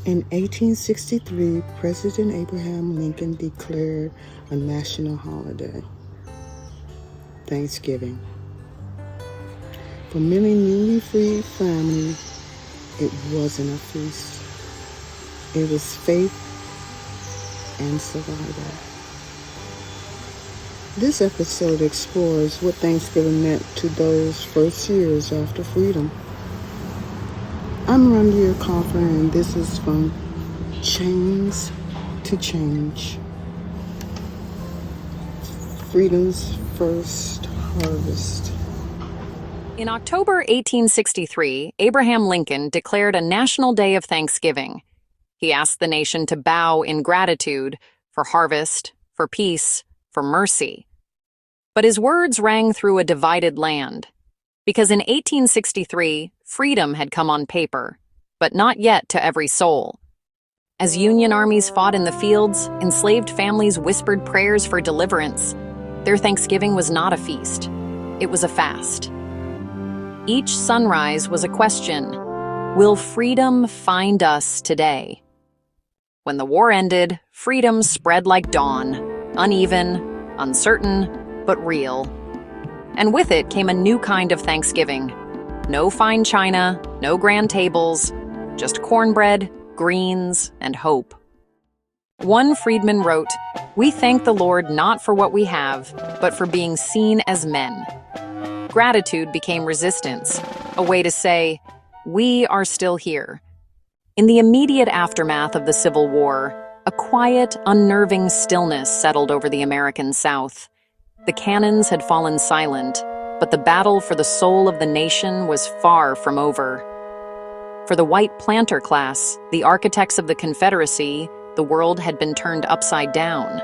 In 1863, President Abraham Lincoln declared a national holiday, Thanksgiving. For many newly freed families, it wasn't a feast. It was faith and survival. This episode explores what Thanksgiving meant to those first years after freedom. I'm Rondia Kaufer, and this is From Chains to Change. Freedom's First Harvest. In October 1863, Abraham Lincoln declared a national day of Thanksgiving. He asked the nation to bow in gratitude for harvest, for peace, for mercy. But his words rang through a divided land, because in 1863, freedom had come on paper, but not yet to every soul. As Union armies fought in the fields, enslaved families whispered prayers for deliverance. Their Thanksgiving was not a feast. It was a fast. Each sunrise was a question. Will freedom find us today? When the war ended, freedom spread like dawn, uneven, uncertain, but real. And with it came a new kind of Thanksgiving. No fine china, no grand tables, just cornbread, greens, and hope. One freedman wrote, "We thank the Lord not for what we have, but for being seen as men." Gratitude became resistance, a way to say, we are still here. In the immediate aftermath of the Civil War, a quiet, unnerving stillness settled over the American South. The cannons had fallen silent, but the battle for the soul of the nation was far from over. For the white planter class, the architects of the Confederacy, the world had been turned upside down.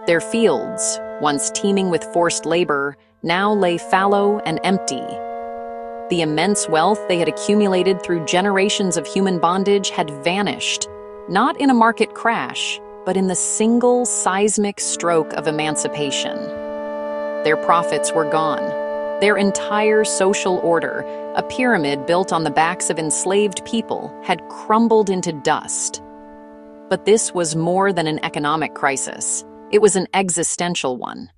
Their fields, once teeming with forced labor, now lay fallow and empty. The immense wealth they had accumulated through generations of human bondage had vanished, not in a market crash, but in the single seismic stroke of emancipation. Their profits were gone. Their entire social order, a pyramid built on the backs of enslaved people, had crumbled into dust. But this was more than an economic crisis. It was an existential one.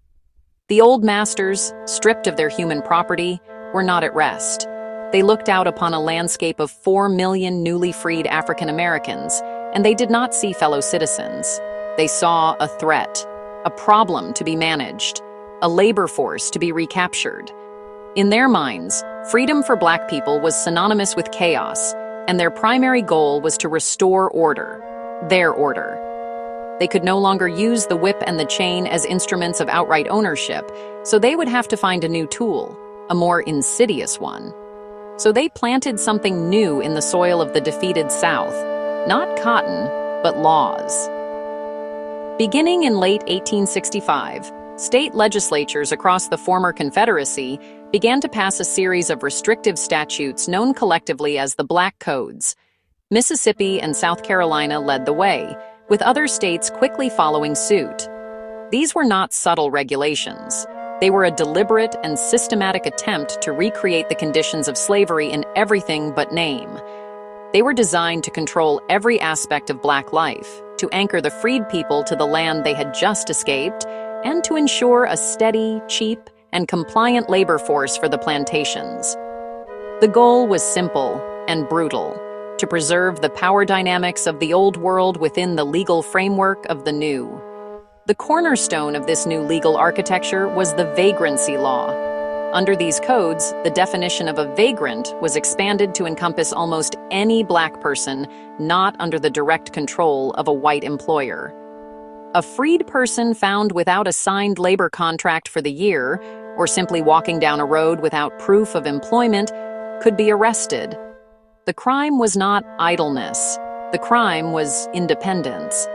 The old masters, stripped of their human property, were not at rest. They looked out upon a landscape of 4 million newly freed African Americans, and they did not see fellow citizens. They saw a threat, a problem to be managed, a labor force to be recaptured. In their minds, freedom for Black people was synonymous with chaos, and their primary goal was to restore order, their order. They could no longer use the whip and the chain as instruments of outright ownership, so they would have to find a new tool, a more insidious one. So they planted something new in the soil of the defeated South, not cotton, but laws. Beginning in late 1865, state legislatures across the former Confederacy began to pass a series of restrictive statutes known collectively as the Black Codes. Mississippi and South Carolina led the way, with other states quickly following suit. These were not subtle regulations. They were a deliberate and systematic attempt to recreate the conditions of slavery in everything but name. They were designed to control every aspect of Black life, to anchor the freed people to the land they had just escaped, and to ensure a steady, cheap, and compliant labor force for the plantations. The goal was simple and brutal: to preserve the power dynamics of the old world within the legal framework of the new. The cornerstone of this new legal architecture was the vagrancy law. Under these codes, the definition of a vagrant was expanded to encompass almost any Black person not under the direct control of a white employer. A freed person found without a signed labor contract for the year, or simply walking down a road without proof of employment, could be arrested. The crime was not idleness. The crime was independence.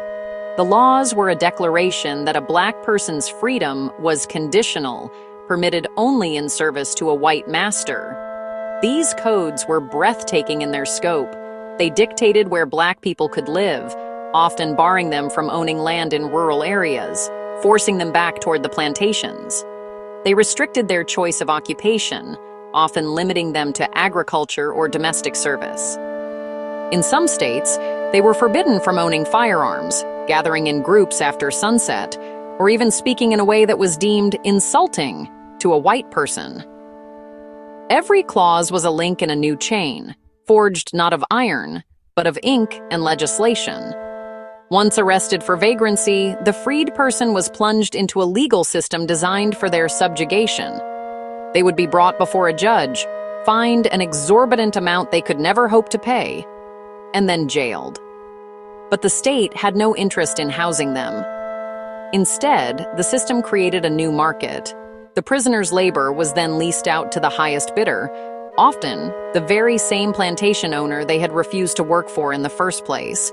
The laws were a declaration that a Black person's freedom was conditional, permitted only in service to a white master. These codes were breathtaking in their scope. They dictated where Black people could live, often barring them from owning land in rural areas, forcing them back toward the plantations. They restricted their choice of occupation, often limiting them to agriculture or domestic service. In some states, They were forbidden from owning firearms, gathering in groups after sunset, or even speaking in a way that was deemed insulting to a white person. Every clause was a link in a new chain, forged not of iron, but of ink and legislation. Once arrested for vagrancy, the freed person was plunged into a legal system designed for their subjugation. They would be brought before a judge, fined an exorbitant amount they could never hope to pay, and then jailed. But the state had no interest in housing them. Instead, the system created a new market. The prisoners' labor was then leased out to the highest bidder, often the very same plantation owner they had refused to work for in the first place.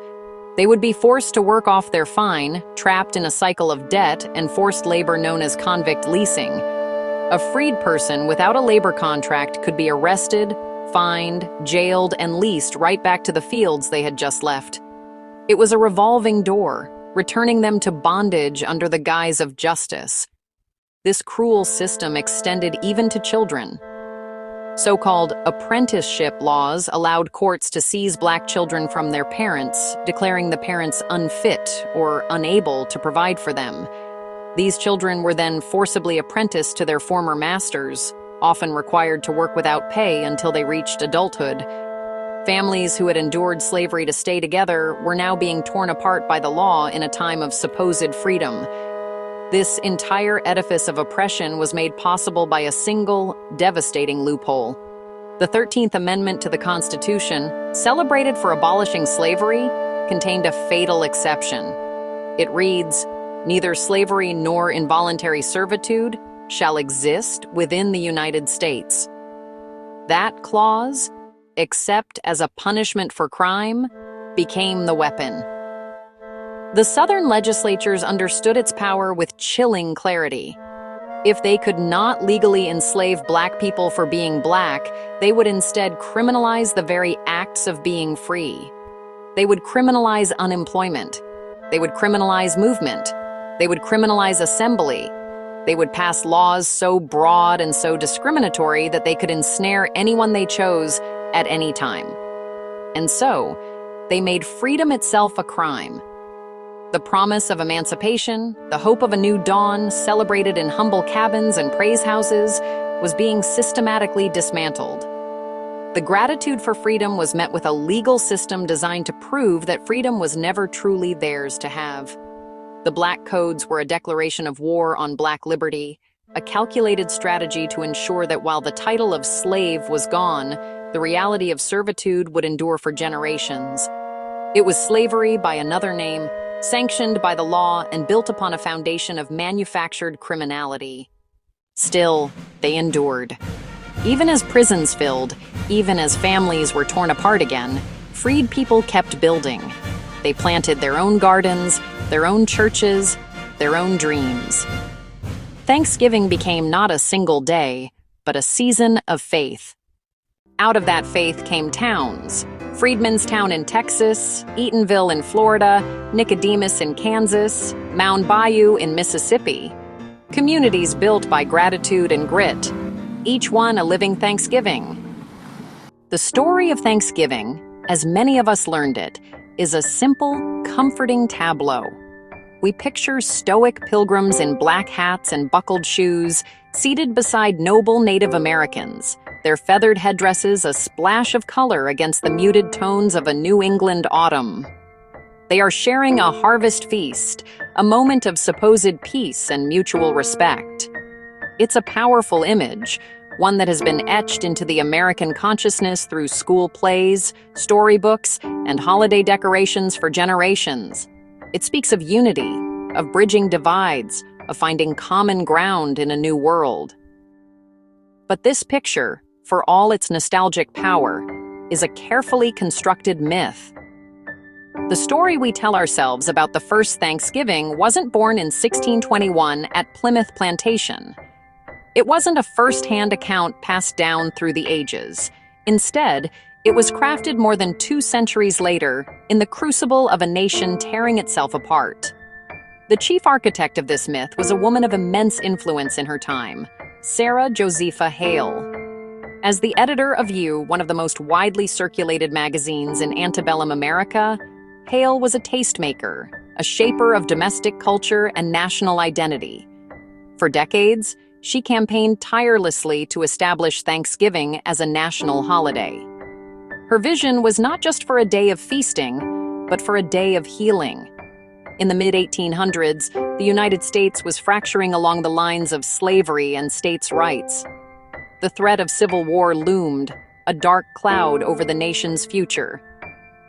They would be forced to work off their fine, trapped in a cycle of debt and forced labor known as convict leasing. A freed person without a labor contract could be arrested, fined, jailed, and leased right back to the fields they had just left. It was a revolving door, returning them to bondage under the guise of justice. This cruel system extended even to children. So-called apprenticeship laws allowed courts to seize black children from their parents, declaring the parents unfit or unable to provide for them. These children were then forcibly apprenticed to their former masters, often required to work without pay until they reached adulthood. Families who had endured slavery to stay together were now being torn apart by the law in a time of supposed freedom. This entire edifice of oppression was made possible by a single, devastating loophole. The 13th Amendment to the Constitution, celebrated for abolishing slavery, contained a fatal exception. It reads, "Neither slavery nor involuntary servitude shall exist within the United States." That clause, except as a punishment for crime, became the weapon. The Southern legislatures understood its power with chilling clarity. If they could not legally enslave black people for being black, they would instead criminalize the very acts of being free. They would criminalize unemployment. They would criminalize movement. They would criminalize assembly. They would pass laws so broad and so discriminatory that they could ensnare anyone they chose at any time. And so, they made freedom itself a crime. The promise of emancipation, the hope of a new dawn celebrated in humble cabins and praise houses, was being systematically dismantled. The gratitude for freedom was met with a legal system designed to prove that freedom was never truly theirs to have. The Black Codes were a declaration of war on black liberty, a calculated strategy to ensure that while the title of slave was gone, the reality of servitude would endure for generations. It was slavery by another name, sanctioned by the law and built upon a foundation of manufactured criminality. Still, they endured. Even as prisons filled, even as families were torn apart again, freed people kept building. They planted their own gardens, their own churches, their own dreams. Thanksgiving became not a single day, but a season of faith. Out of that faith came towns. Freedman's Town in Texas, Eatonville in Florida, Nicodemus in Kansas, Mound Bayou in Mississippi. Communities built by gratitude and grit, each one a living Thanksgiving. The story of Thanksgiving, as many of us learned it, is a simple, comforting tableau. We picture stoic pilgrims in black hats and buckled shoes, seated beside noble Native Americans, their feathered headdresses a splash of color against the muted tones of a New England autumn. They are sharing a harvest feast, a moment of supposed peace and mutual respect. It's a powerful image, one that has been etched into the American consciousness through school plays, storybooks, and holiday decorations for generations. It speaks of unity, of bridging divides, of finding common ground in a new world. But this picture, for all its nostalgic power, is a carefully constructed myth. The story we tell ourselves about the first Thanksgiving wasn't born in 1621 at Plymouth Plantation. It wasn't a first-hand account passed down through the ages. Instead, it was crafted more than 2 centuries later in the crucible of a nation tearing itself apart. The chief architect of this myth was a woman of immense influence in her time, Sarah Josepha Hale. As the editor of You, one of the most widely circulated magazines in antebellum America, Hale was a tastemaker, a shaper of domestic culture and national identity. For decades, she campaigned tirelessly to establish Thanksgiving as a national holiday. Her vision was not just for a day of feasting, but for a day of healing. In the mid-1800s, the United States was fracturing along the lines of slavery and states' rights. The threat of civil war loomed, a dark cloud over the nation's future.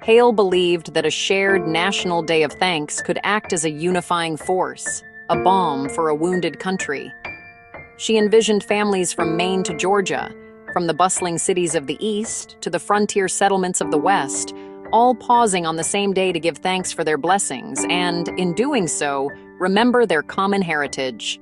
Hale believed that a shared National Day of Thanks could act as a unifying force, a balm for a wounded country. She envisioned families from Maine to Georgia, from the bustling cities of the East to the frontier settlements of the West, all pausing on the same day to give thanks for their blessings and, in doing so, remember their common heritage.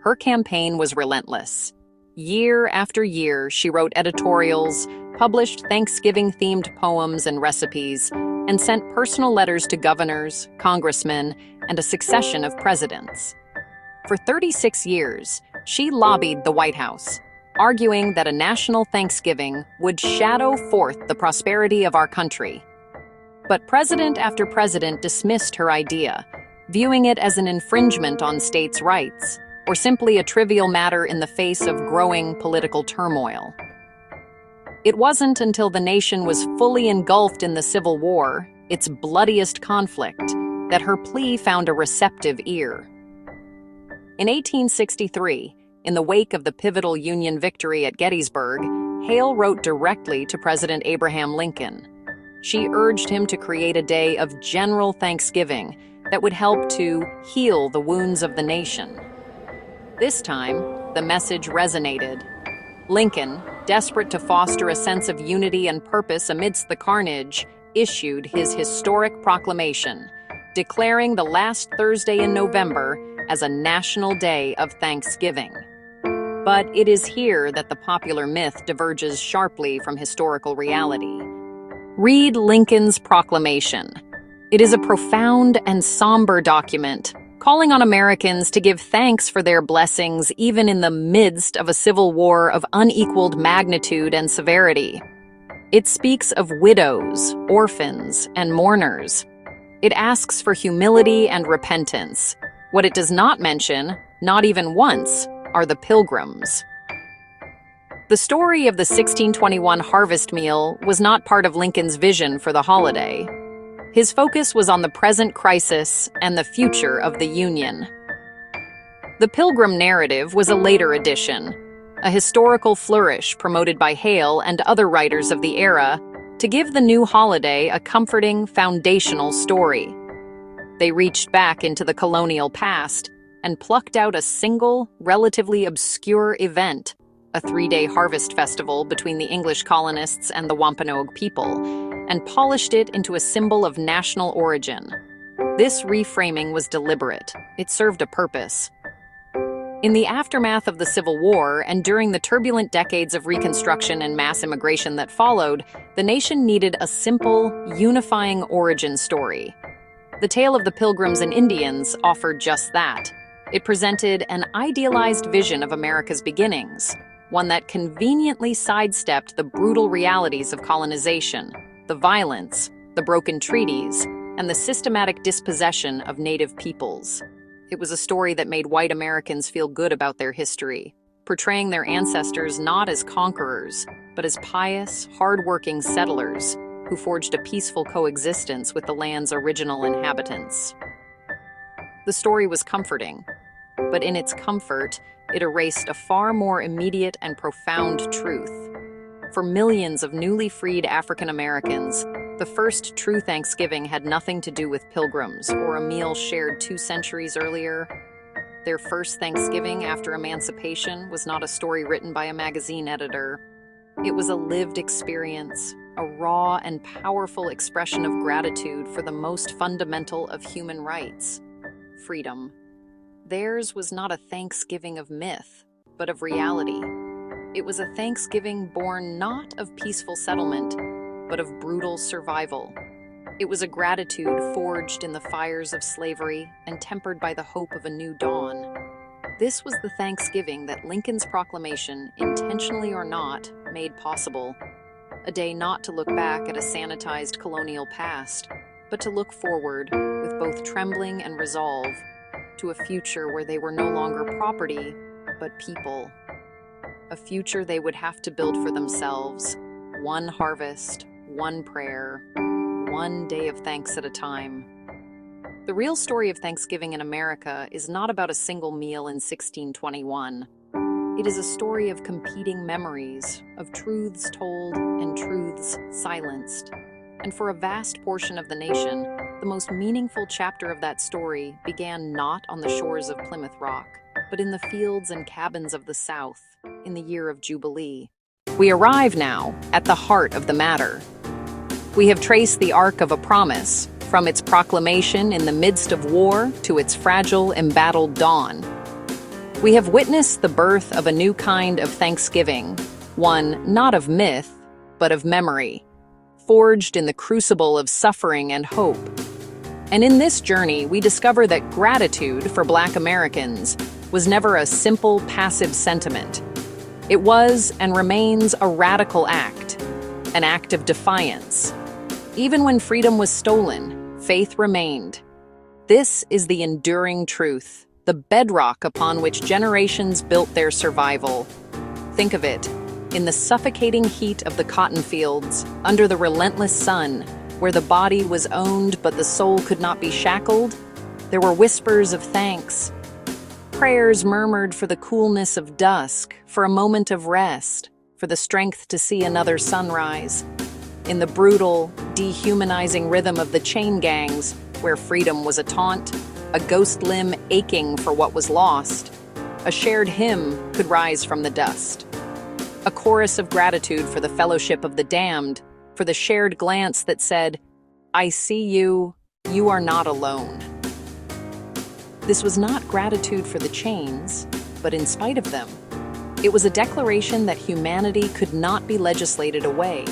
Her campaign was relentless. Year after year, she wrote editorials, published Thanksgiving-themed poems and recipes, and sent personal letters to governors, congressmen, and a succession of presidents. For 36 years, she lobbied the White House, arguing that a national Thanksgiving would shadow forth the prosperity of our country. But president after president dismissed her idea, viewing it as an infringement on states' rights, or simply a trivial matter in the face of growing political turmoil. It wasn't until the nation was fully engulfed in the Civil War, its bloodiest conflict, that her plea found a receptive ear. In 1863, in the wake of the pivotal Union victory at Gettysburg, Hale wrote directly to President Abraham Lincoln. She urged him to create a day of general thanksgiving that would help to heal the wounds of the nation. This time, the message resonated. Lincoln, desperate to foster a sense of unity and purpose amidst the carnage, issued his historic proclamation, declaring the last Thursday in November as a national day of Thanksgiving. But it is here that the popular myth diverges sharply from historical reality. Read Lincoln's Proclamation. It is a profound and somber document, calling on Americans to give thanks for their blessings even in the midst of a civil war of unequaled magnitude and severity. It speaks of widows, orphans, and mourners. It asks for humility and repentance. What it does not mention, not even once, are the Pilgrims. The story of the 1621 harvest meal was not part of Lincoln's vision for the holiday. His focus was on the present crisis and the future of the Union. The Pilgrim narrative was a later addition, a historical flourish promoted by Hale and other writers of the era to give the new holiday a comforting, foundational story. They reached back into the colonial past and plucked out a single, relatively obscure event, a 3-day harvest festival between the English colonists and the Wampanoag people, and polished it into a symbol of national origin. This reframing was deliberate. It served a purpose. In the aftermath of the Civil War and during the turbulent decades of Reconstruction and mass immigration that followed, the nation needed a simple, unifying origin story. The tale of the Pilgrims and Indians offered just that. It presented an idealized vision of America's beginnings, one that conveniently sidestepped the brutal realities of colonization, the violence, the broken treaties, and the systematic dispossession of native peoples. It was a story that made white Americans feel good about their history, portraying their ancestors not as conquerors, but as pious, hard-working settlers who forged a peaceful coexistence with the land's original inhabitants. The story was comforting, but in its comfort, it erased a far more immediate and profound truth. For millions of newly freed African Americans, the first true Thanksgiving had nothing to do with pilgrims or a meal shared 2 centuries earlier. Their first Thanksgiving after emancipation was not a story written by a magazine editor. It was a lived experience, a raw and powerful expression of gratitude for the most fundamental of human rights: freedom. Theirs was not a Thanksgiving of myth, but of reality. It was a Thanksgiving born not of peaceful settlement, but of brutal survival. It was a gratitude forged in the fires of slavery and tempered by the hope of a new dawn. This was the Thanksgiving that Lincoln's Proclamation, intentionally or not, made possible. A day not to look back at a sanitized colonial past, but to look forward with both trembling and resolve to a future where they were no longer property, but people. A future they would have to build for themselves, one harvest, one prayer, one day of thanks at a time. The real story of Thanksgiving in America is not about a single meal in 1621. It is a story of competing memories, of truths told and truths silenced. And for a vast portion of the nation, the most meaningful chapter of that story began not on the shores of Plymouth Rock, but in the fields and cabins of the South, in the year of Jubilee. We arrive now at the heart of the matter. We have traced the arc of a promise, from its proclamation in the midst of war to its fragile, embattled dawn. We have witnessed the birth of a new kind of Thanksgiving, one not of myth, but of memory, forged in the crucible of suffering and hope. And in this journey, we discover that gratitude for Black Americans was never a simple, passive sentiment. It was and remains a radical act, an act of defiance. Even when freedom was stolen, faith remained. This is the enduring truth, the bedrock upon which generations built their survival. Think of it, in the suffocating heat of the cotton fields, under the relentless sun, where the body was owned but the soul could not be shackled, there were whispers of thanks. Prayers murmured for the coolness of dusk, for a moment of rest, for the strength to see another sunrise. In the brutal, dehumanizing rhythm of the chain gangs, where freedom was a taunt, a ghost limb aching for what was lost, a shared hymn could rise from the dust. A chorus of gratitude for the fellowship of the damned, for the shared glance that said, "I see you, you are not alone." This was not gratitude for the chains, but in spite of them. It was a declaration that humanity could not be legislated away,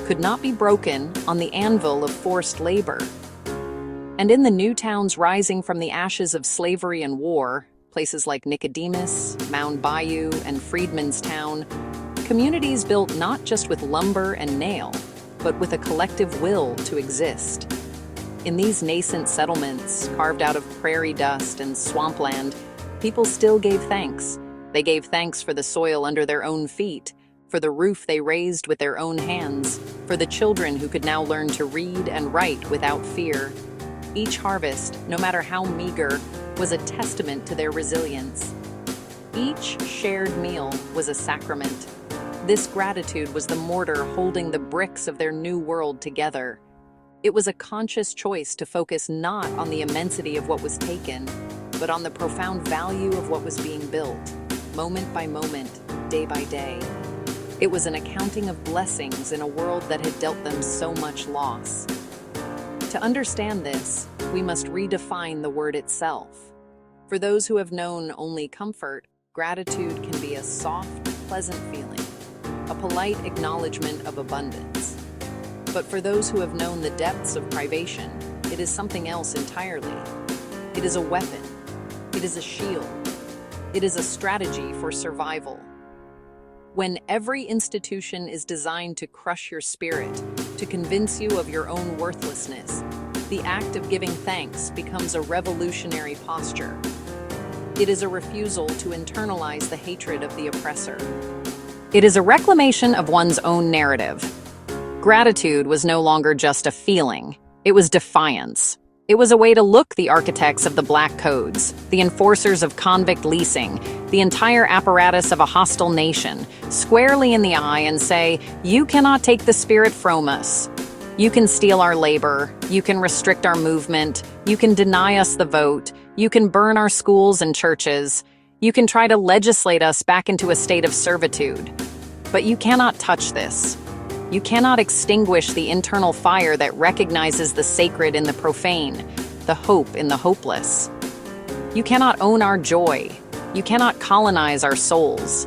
could not be broken on the anvil of forced labor. And in the new towns rising from the ashes of slavery and war, places like Nicodemus, Mound Bayou, and Freedman's Town, communities built not just with lumber and nail, but with a collective will to exist. In these nascent settlements, carved out of prairie dust and swampland, people still gave thanks. They gave thanks for the soil under their own feet, for the roof they raised with their own hands, for the children who could now learn to read and write without fear. Each harvest, no matter how meager, was a testament to their resilience. Each shared meal was a sacrament. This gratitude was the mortar holding the bricks of their new world together. It was a conscious choice to focus not on the immensity of what was taken, but on the profound value of what was being built, moment by moment, day by day. It was an accounting of blessings in a world that had dealt them so much loss. To understand this, we must redefine the word itself. For those who have known only comfort, gratitude can be a soft, pleasant feeling, a polite acknowledgement of abundance. But for those who have known the depths of privation, it is something else entirely. It is a weapon. It is a shield. It is a strategy for survival. When every institution is designed to crush your spirit, to convince you of your own worthlessness, the act of giving thanks becomes a revolutionary posture. It is a refusal to internalize the hatred of the oppressor. It is a reclamation of one's own narrative. Gratitude was no longer just a feeling. It was defiance. It was a way to look the architects of the Black Codes, the enforcers of convict leasing, the entire apparatus of a hostile nation, squarely in the eye and say, "You cannot take the spirit from us. You can steal our labor. You can restrict our movement. You can deny us the vote. You can burn our schools and churches. You can try to legislate us back into a state of servitude. But you cannot touch this. You cannot extinguish the internal fire that recognizes the sacred in the profane, the hope in the hopeless. You cannot own our joy. You cannot colonize our souls."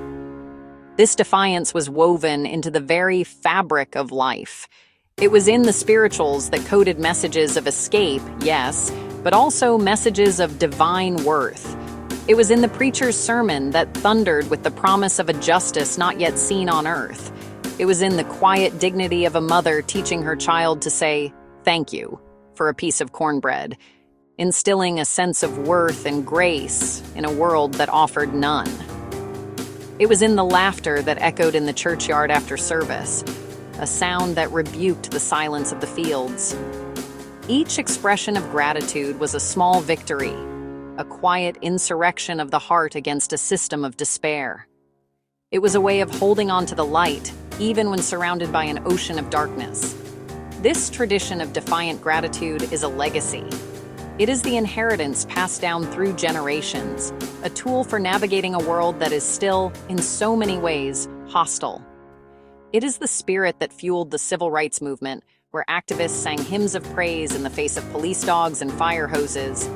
This defiance was woven into the very fabric of life. It was in the spirituals that coded messages of escape, yes, but also messages of divine worth. It was in the preacher's sermon that thundered with the promise of a justice not yet seen on earth. It was in the quiet dignity of a mother teaching her child to say, "Thank you. for a piece of cornbread, instilling a sense of worth and grace in a world that offered none. It was in the laughter that echoed in the churchyard after service, a sound that rebuked the silence of the fields. Each expression of gratitude was a small victory, a quiet insurrection of the heart against a system of despair. It was a way of holding on to the light, even when surrounded by an ocean of darkness. This tradition of defiant gratitude is a legacy. It is the inheritance passed down through generations, a tool for navigating a world that is still, in so many ways, hostile. It is the spirit that fueled the civil rights movement, where activists sang hymns of praise in the face of police dogs and fire hoses.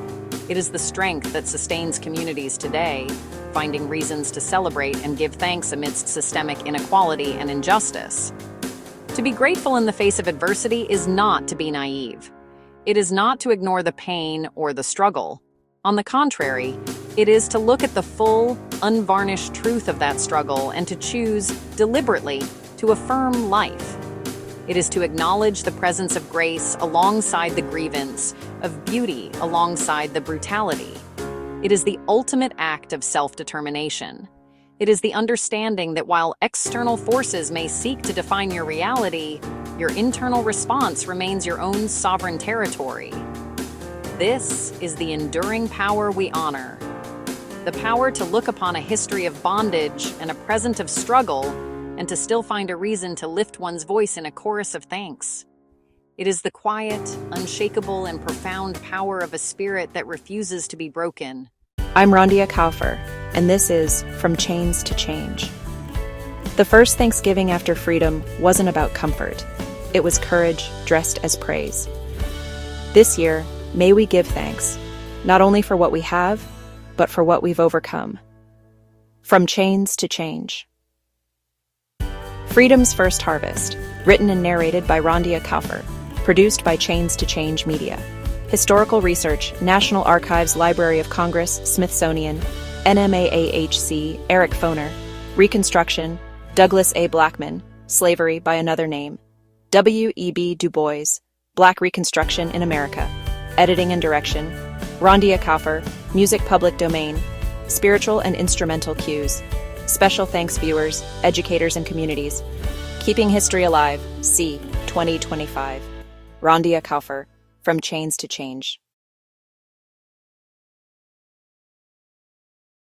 It is the strength that sustains communities today, finding reasons to celebrate and give thanks amidst systemic inequality and injustice. To be grateful in the face of adversity is not to be naive. It is not to ignore the pain or the struggle. On the contrary, it is to look at the full, unvarnished truth of that struggle and to choose, deliberately, to affirm life. It is to acknowledge the presence of grace alongside the grievance, of beauty alongside the brutality. It is the ultimate act of self-determination. It is the understanding that while external forces may seek to define your reality, your internal response remains your own sovereign territory. This is the enduring power we honor. The power to look upon a history of bondage and a present of struggle, and to still find a reason to lift one's voice in a chorus of thanks. It is the quiet, unshakable, and profound power of a spirit that refuses to be broken. I'm Rondia Kaufer, and this is From Chains to Change. The first Thanksgiving after freedom wasn't about comfort. It was courage dressed as praise. This year, may we give thanks, not only for what we have, but for what we've overcome. From Chains to Change. Freedom's First Harvest, written and narrated by Rondia Kaufer, produced by Chains to Change Media. Historical research, National Archives, Library of Congress, Smithsonian, NMAAHC, Eric Foner. Reconstruction, Douglas A. Blackman, Slavery by Another Name. W.E.B. Du Bois, Black Reconstruction in America. Editing and direction, Rondia Kaufer. Music public domain. Spiritual and instrumental cues. Special thanks viewers, educators, and communities. Keeping History Alive, C. 2025. Rondia Kaufer, From Chains to Change.